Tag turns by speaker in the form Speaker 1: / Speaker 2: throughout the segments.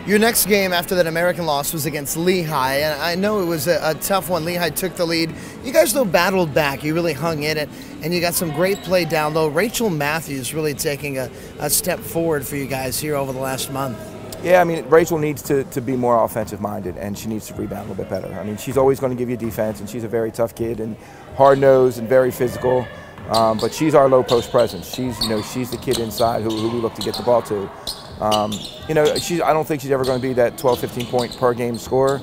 Speaker 1: Your next game after that American loss was against Lehigh, and I know it was a tough one. Lehigh took the lead. You guys, though, battled back. You really hung in it, and you got some great play down low. Rachel Matthews really taking a step forward for you guys here over the last month.
Speaker 2: Yeah, I mean, Rachel needs to be more offensive-minded, and she needs to rebound a little bit better. I mean, she's always going to give you defense, and she's a very tough kid and hard-nosed and very physical. But she's our low-post presence. She's the kid inside who we look to get the ball to. I don't think she's ever going to be that 12, 15 point per game scorer.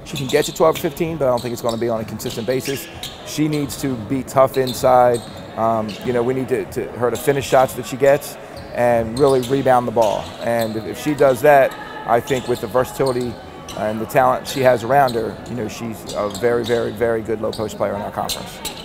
Speaker 2: She can get you 12 or 15, but I don't think it's going to be on a consistent basis. She needs to be tough inside. We need her to finish shots that she gets and really rebound the ball. And if she does that, I think with the versatility and the talent she has around her, she's a very, very, very good low post player in our conference.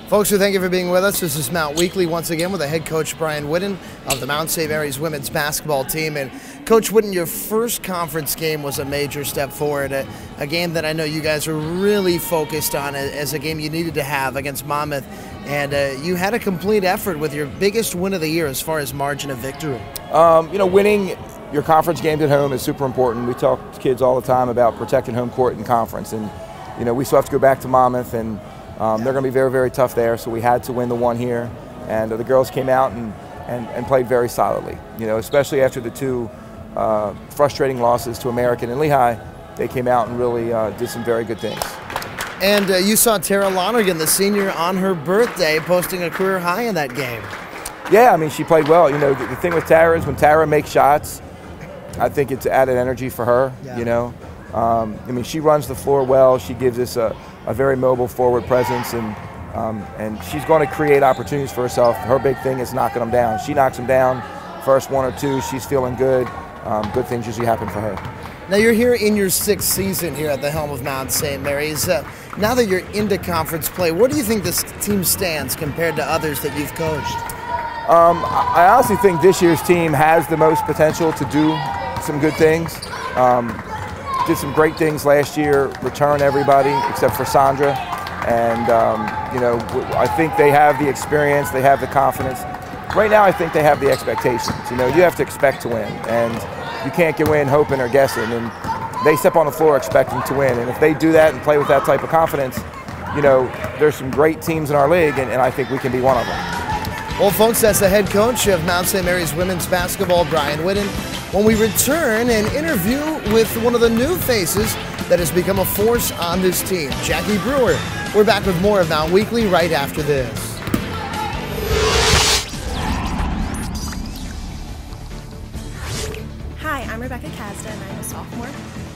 Speaker 1: Folks, thank you for being with us. This is Mount Weekly once again with the head coach Bryan Whitten of the Mount St. Mary's women's basketball team. And Coach Whitten, your first conference game was a major step forward, a game that I know you guys were really focused on as a game you needed to have against Monmouth. And you had a complete effort with your biggest win of the year as far as margin of victory.
Speaker 2: Winning your conference games at home is super important. We talk to kids all the time about protecting home court in conference. And, we still have to go back to Monmouth, and they're going to be very, very tough there, so we had to win the one here. And the girls came out and played very solidly, especially after the two frustrating losses to American and Lehigh. They came out and really did some very good things.
Speaker 1: And you saw Tara Lonergan, the senior, on her birthday, posting a career high in that game.
Speaker 2: Yeah, I mean, she played well. The thing with Tara is when Tara makes shots, I think it's added energy for her, she runs the floor well. She gives us a very mobile forward presence, and she's going to create opportunities for herself. Her big thing is knocking them down. She knocks them down, first one or two, she's feeling good. Good things usually happen for her.
Speaker 1: Now you're here in your sixth season here at the helm of Mount St. Mary's. Now that you're into conference play, where do you think this team stands compared to others that you've coached?
Speaker 2: I honestly think this year's team has the most potential to do some good things. Did some great things last year, return everybody except for Sandra. And, I think they have the experience, they have the confidence. Right now, I think they have the expectations. You have to expect to win, and you can't go in hoping or guessing. And they step on the floor expecting to win. And if they do that and play with that type of confidence, there's some great teams in our league, and I think we can be one of them.
Speaker 1: Well, folks, that's the head coach of Mount St. Mary's women's basketball, Bryan Whitten. When we return, an interview with one of the new faces that has become a force on this team, Jacqueline Brewer. We're back with more of Mount Weekly right after this.
Speaker 3: Hi, I'm Rebecca Kasda, and I'm a sophomore.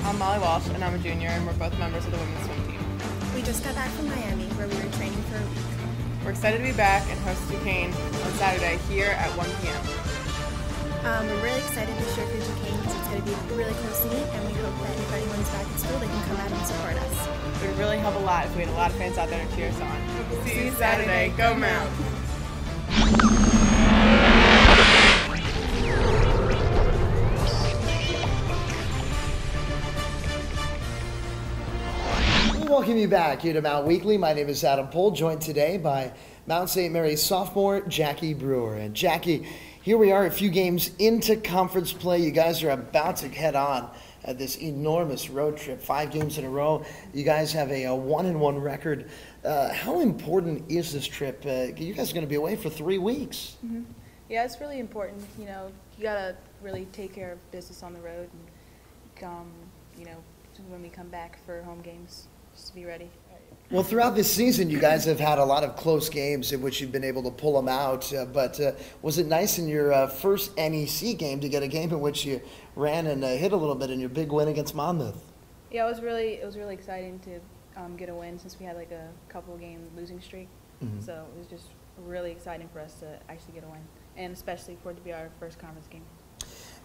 Speaker 4: I'm Molly Walsh, and I'm a junior, and we're both members of the women's swim team.
Speaker 3: We just got back from Miami, where we were training for a week.
Speaker 4: We're excited to be back and host Duquesne on Saturday here at 1 p.m.
Speaker 3: We're really excited to cheer for Duquesne because it's going to be really close to meet, and we hope that if anyone's back at school, they can come out and support us.
Speaker 4: It would really help a lot if we had a lot of fans out there to cheer us on. See you Saturday. Go Mount!
Speaker 1: Welcome you back here to Mount Weekly. My name is Adam Pohl, joined today by Mount St. Mary's sophomore Jacqueline Brewer. And Jackie, here we are a few games into conference play. You guys are about to head on this enormous road trip, 5 games in a row. You guys have a 1-1 record. How important is this trip? You guys are going to be away for 3 weeks.
Speaker 5: Mm-hmm. Yeah, it's really important. You got to really take care of business on the road, and when we come back for home games, just to be ready.
Speaker 1: Well, throughout this season, you guys have had a lot of close games in which you've been able to pull them out. But was it nice in your first NEC game to get a game in which you ran and hit a little bit in your big win against Monmouth?
Speaker 5: Yeah, it was really exciting to get a win since we had like a couple game losing streak. Mm-hmm. So it was just really exciting for us to actually get a win, and especially for it to be our first conference game.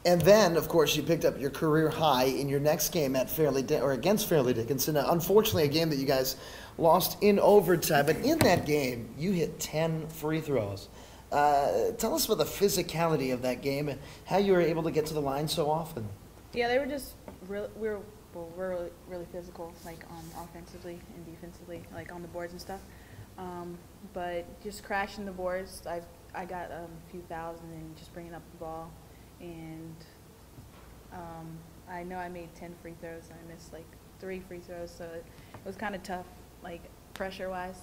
Speaker 1: And then, of course, you picked up your career high in your next game at against Fairleigh Dickinson. Unfortunately, a game that you guys lost in overtime. But in that game, you hit 10 free throws. Tell us about the physicality of that game and how you were able to get to the line so often.
Speaker 5: Yeah, they were just we're really physical, like offensively and defensively, like on the boards and stuff. But just crashing the boards, I got a few thousand and just bringing up the ball. And I know I made 10 free throws and I missed like 3 free throws, so it was kind of tough, like pressure-wise.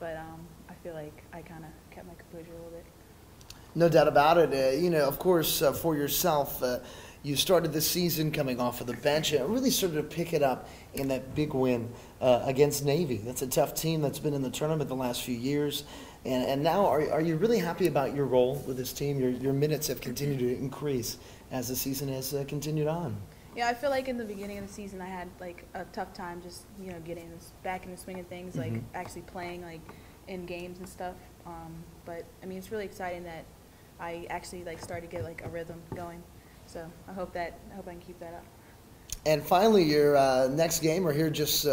Speaker 5: But I feel like I kind of kept my composure a little bit.
Speaker 1: No doubt about it. You know, of course, for yourself, you started the season coming off of the bench and really started to pick it up in that big win against Navy. That's a tough team that's been in the tournament the last few years. And now, are you really happy about your role with this team? Your minutes have continued to increase as the season has continued on.
Speaker 5: Yeah, I feel like in the beginning of the season I had like a tough time just, you know, getting back in the swing of things, like actually playing like in games and stuff. But I mean, it's really exciting that I actually like started to get like a rhythm going. So I hope I can keep that up. And
Speaker 1: finally, your next game, or here just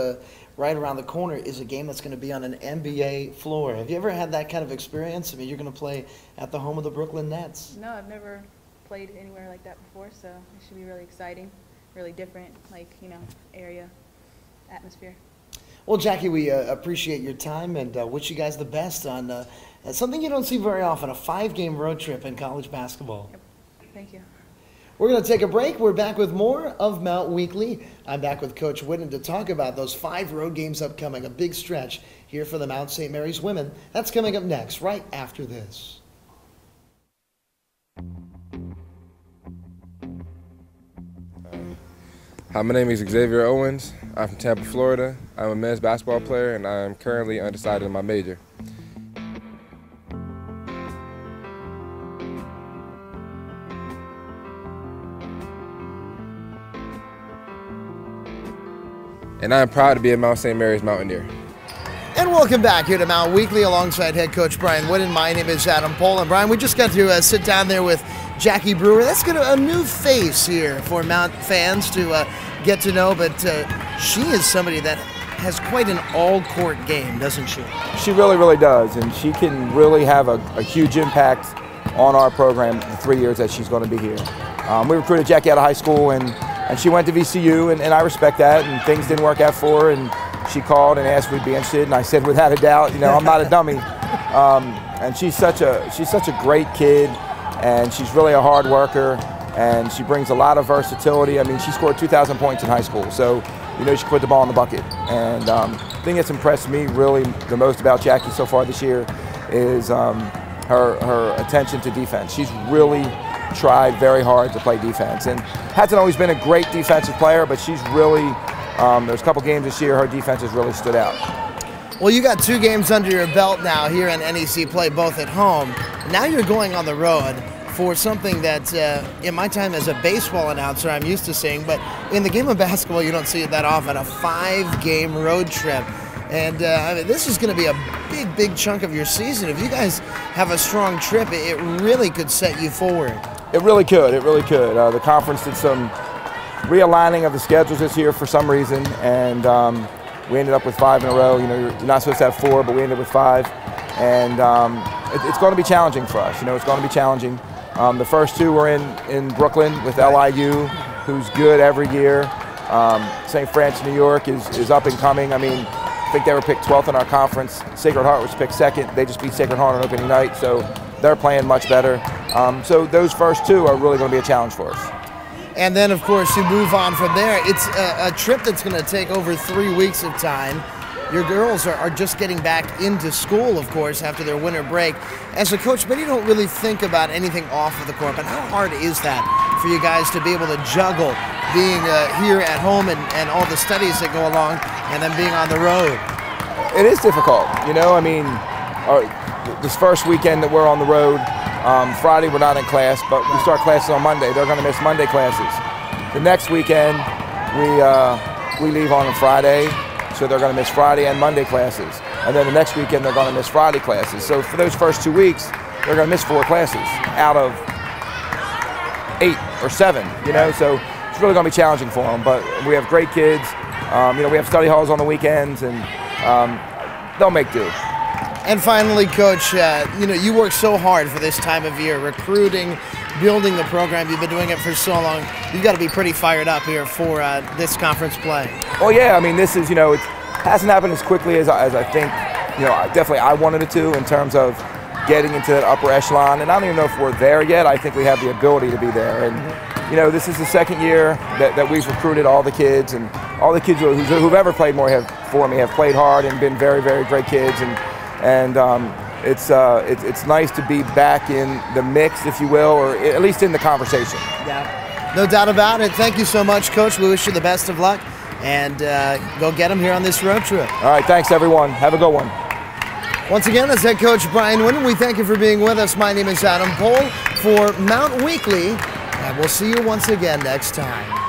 Speaker 1: right around the corner, is a game that's going to be on an NBA floor. Have you ever had that kind of experience? I mean, you're going to play at the home of the Brooklyn Nets.
Speaker 5: No, I've never played anywhere like that before, so it should be really exciting, really different, like, you know, area, atmosphere.
Speaker 1: Well, Jackie, we appreciate your time and wish you guys the best on something you don't see very often, a 5-game road trip in college basketball.
Speaker 5: Yep. Thank you.
Speaker 1: We're going to take a break. We're back with more of Mount Weekly. I'm back with Coach Whitten to talk about those 5 road games upcoming, a big stretch here for the Mount St. Mary's women. That's coming up next, right after this.
Speaker 6: Hi, my name is Xavier Owens. I'm from Tampa, Florida. I'm a men's basketball player, and I'm currently undecided in my major. And I am proud to be a Mount St. Mary's Mountaineer.
Speaker 1: And welcome back here to Mount Weekly alongside head coach Bryan Whitten. My name is Adam Pohl. And Bryan, we just got to sit down there with Jackie Brewer. That's a new face here for Mount fans to get to know, but she is somebody that has quite an all-court game, doesn't she?
Speaker 2: She really, really does, and she can really have a huge impact on our program the 3 years that she's going to be here. We recruited Jackie out of high school, and she went to VCU, and I respect that, and things didn't work out for her, and she called and asked if we'd be interested, and I said without a doubt, you know, I'm not a dummy. And she's such a great kid, and she's really a hard worker, and she brings a lot of versatility. I mean, she scored 2,000 points in high school, so you know she can put the ball in the bucket. And the thing that's impressed me really the most about Jackie so far this year is her attention to defense. She's really tried very hard to play defense, and hasn't always been a great defensive player, but she's really, there's a couple games this year her defense has really stood out.
Speaker 1: Well, you got 2 games under your belt now here in NEC play, both at home. Now you're going on the road for something that in my time as a baseball announcer I'm used to seeing, but in the game of basketball you don't see it that often, a 5-game road trip. And I mean, this is going to be a big chunk of your season. If you guys have a strong trip, it really could set you forward.
Speaker 2: It really could, it really could. The conference did some realigning of the schedules this year for some reason, and we ended up with 5 in a row. You know, you're not supposed to have 4, but we ended with 5. And it's going to be challenging for us. You know, it's going to be challenging. The first 2 were in Brooklyn with LIU, who's good every year. St. Francis, New York is up and coming. I mean, I think they were picked 12th in our conference. Sacred Heart was picked 2nd. They just beat Sacred Heart on opening night, so they're playing much better. So those first 2 are really going to be a challenge for us.
Speaker 1: And then, of course, you move on from there. It's a trip that's going to take over 3 weeks of time. Your girls are just getting back into school, of course, after their winter break. As a coach, many don't really think about anything off of the court, but how hard is that for you guys to be able to juggle being here at home and all the studies that go along, and then being on the road?
Speaker 2: It is difficult. You know, I mean, this first weekend that we're on the road, Friday we're not in class, but we start classes on Monday. They're going to miss Monday classes. The next weekend, we leave on a Friday, so they're going to miss Friday and Monday classes. And then the next weekend, they're going to miss Friday classes. So for those first 2 weeks, they're going to miss 4 classes out of 8 or 7, you know? So it's really going to be challenging for them. But we have great kids. You know, we have study halls on the weekends, and they'll make do.
Speaker 1: And finally, Coach, you know, you work so hard for this time of year, recruiting, building the program. You've been doing it for so long. You've got to be pretty fired up here for this conference play.
Speaker 2: Oh yeah, I mean, this is, you know, it hasn't happened as quickly as I think, you know, definitely I wanted it to, in terms of getting into that upper echelon. And I don't even know if we're there yet. I think we have the ability to be there. And you know, this is the second year that we've recruited all the kids, and all the kids who've ever played for me have played hard and been very, very great kids, and it's nice to be back in the mix, if you will, or at least in the conversation.
Speaker 1: Yeah, no doubt about it. Thank you so much, Coach. We wish you the best of luck, and go get them here on this road trip.
Speaker 2: All right, thanks everyone. Have a good one.
Speaker 1: Once again, that's head coach Bryan Whitten. We thank you for being with us. My name is Adam Pohl for Mount Weekly, and we'll see you once again next time.